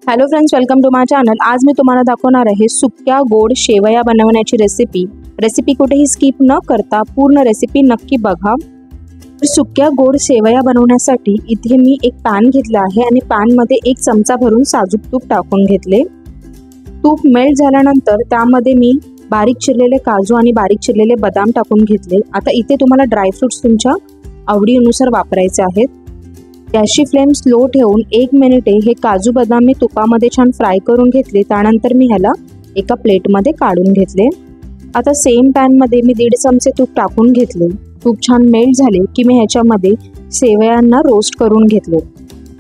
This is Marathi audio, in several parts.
Hello friends, welcome to my channel. आज मी तुम्हाला दाखवणार आहे सुक्या गोड शेवया बनवण्याची रेसिपी कुठेही स्किप न करता पूर्ण रेसिपी नक्की बघा। सुक्या गोड शेवया बनवण्यासाठी इथे मी एक पॅन घेतला आहे आणि पॅन मध्ये 1 चमचा भरून साजूक तूप टाकून घेतले। तूप मेल्ट झाल्यानंतर त्यामध्ये मी बारीक चिरलेले काजू आणि बारीक चिरलेले बदाम टाकून घेतले। आता इथे तुम्हाला ड्रायफ्रुट्स तुमच्या आवडीनुसार वापरायचे आहेत। गॅसची फ्लेम स्लो ठेवून 1 मिनिट हे काजू बदाम मी तुपामध्ये छान फ्राय करून घेतले। त्यानंतर मी ह्याला एका प्लेटमध्ये काढून घेतले। आता सेम पॅन मध्ये मी 1.5 चमचे तूप टाकून घेतले। तूप छान मेल्ट झाले की मी ह्याच्यामध्ये सेवयांना रोस्ट करून घेतले।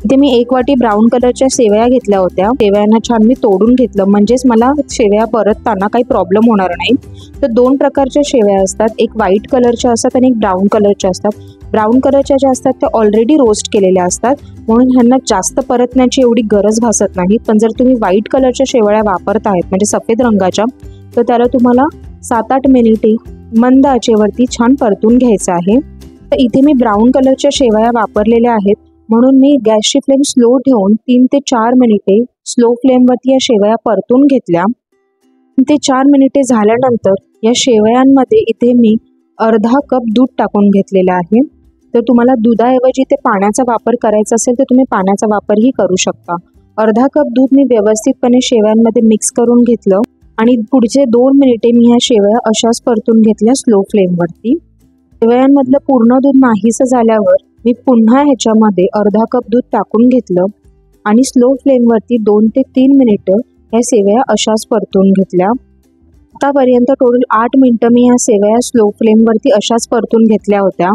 इथे मी 1 वाटी ब्राऊन कलरच्या सेवया घेतल्या होत्या। सेवयांना छान मी तोडून घेतलं, म्हणजेच मला सेवया परतताना काही प्रॉब्लेम होणार नाही। तर 2 प्रकारच्या सेवया असतात, एक व्हाईट कलरच्या असतात आणि एक ब्राऊन कलरच्या असतात। ब्राऊन कलरच्या ज्या असतात त्या ऑलरेडी रोस्ट केलेल्या असतात, म्हणून ह्यांना जास्त परतण्याची एवढी गरज भासत नाही। पण जर तुम्ही व्हाईट कलरच्या शेवया वापरत आहेत म्हणजे सफेद रंगाच्या, तर त्याला तुम्हाला 7-8 मिनिटे मंद आचेवरती छान परतून घ्यायचं आहे। तर इथे मी ब्राऊन कलरच्या शेवया वापरलेल्या आहेत, म्हणून मी गॅसची फ्लेम स्लो ठेवून 3 ते 4 मिनिटे स्लो फ्लेमवरती या शेवया परतून घेतल्या। 3 ते 4 मिनिटे झाल्यानंतर या शेवयांमध्ये इथे मी अर्धा कप दूध टाकून घेतलेलं आहे। तर तुम्हाला दुधाऐवजी ते पाण्याचा वापर करायचा असेल तर तुम्ही पाण्याचा वापरही करू शकता। अर्धा कप दूध मी व्यवस्थितपणे शेवयांमध्ये मिक्स करून घेतलं आणि पुढचे 2 मिनिटे मी ह्या शेवया अशाच परतून घेतल्या स्लो फ्लेमवरती। शेवयांमधलं पूर्ण दूध नाहीसं झाल्यावर मी पुन्हा ह्याच्यामध्ये अर्धा कप दूध टाकून घेतलं आणि स्लो फ्लेमवरती 2 ते 3 मिनिटं ह्या सेवया अशाच परतून घेतल्या। आतापर्यंत टोटल 8 मिनिटं मी ह्या सेवया स्लो फ्लेमवरती अशाच परतून घेतल्या होत्या।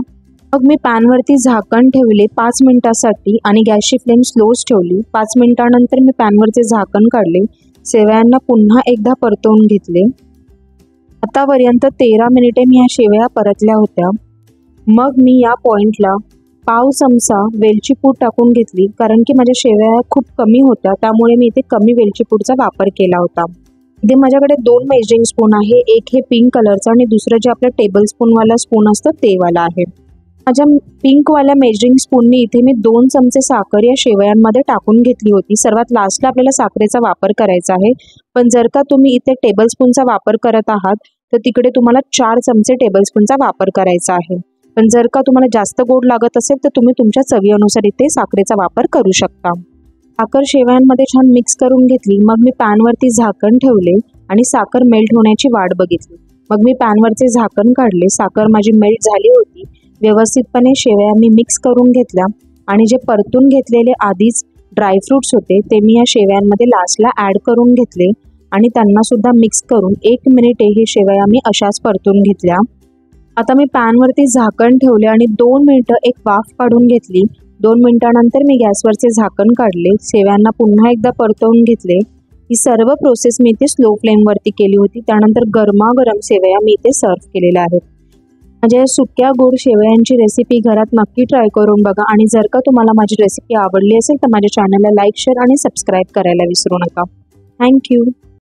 मग मी पॅनवरती झाकण ठेवले 5 मिनिटांसाठी आणि गॅसची फ्लेम स्लोच ठेवली। 5 मिनिटांनंतर मी पॅनवरचे झाकण काढले, सेवयांना पुन्हा एकदा परतवून घेतले। आतापर्यंत 13 मिनिटे मी ह्या शेवया परतल्या होत्या। मग मी या पॉइंटला पाव चमचा वेलची पूड टाकून घेतली, कारण की माझ्या शेवया खूप कमी होत्या, त्यामुळे मी इथे कमी वेलची पूडचा वापर केला होता। इथे माझ्याकडे 2 मेजरिंग स्पून आहे, एक हे पिंक कलरचा आणि दुसरं जे आपलं टेबल स्पूनवाला स्पून असतं ते वाला आहे। माझ्या पिंकवाल्या मेजरिंग स्पूनने इथे मी 2 चमचे साखर या शेवयांमध्ये टाकून घेतली होती। सर्वात लास्टला आपल्याला साखरेचा वापर करायचा आहे, पण जर का तुम्ही इथे टेबल स्पूनचा वापर करत आहात तर तिकडे तुम्हाला 4 चमचे टेबल स्पूनचा वापर करायचा आहे। पण जर का तुम्हाला जास्त गोड लागत असेल तर तुम्ही तुमच्या चवीनुसार इथे साखरेचा वापर करू शकता। साखर शेवयांमध्ये छान मिक्स करून घेतली। मग मी पॅनवरती झाकण ठेवले आणि साखर मेल्ट होण्याची वाट बघितली। मग मी पॅनवरचे झाकण काढले, साखर माझी मेल्ट झाली होती। व्यवस्थितपणे शेवया मी मिक्स करून घेतल्या आणि जे परतून घेतलेले आधीच ड्रायफ्रुट्स होते ते मी या शेवयांमध्ये लास्टला ॲड करून घेतले आणि त्यांना सुद्धा मिक्स करून 1 मिनिट हे शेवया मी अशाच परतून घेतल्या। आता मी पॅनवरती झाकण ठेवले आणि 2 मिनिटं एक वाफ काढून घेतली। 2 मिनिटांनंतर मी गॅसवरचे झाकण काढले, शेवयांना पुन्हा एकदा परतवून घेतले। ही सर्व प्रोसेस मी इथे स्लो फ्लेमवरती केली होती। त्यानंतर गरमागरम शेवया मी इथे सर्व केलेल्या आहेत। माझ्या सुक्या गोड शेवयांची रेसिपी घरात नक्की ट्राय करून बघा आणि जर का तुम्हाला माझी रेसिपी आवडली असेल तर माझ्या चॅनलला लाईक, शेअर आणि सबस्क्राईब करायला विसरू नका। थँक्यू।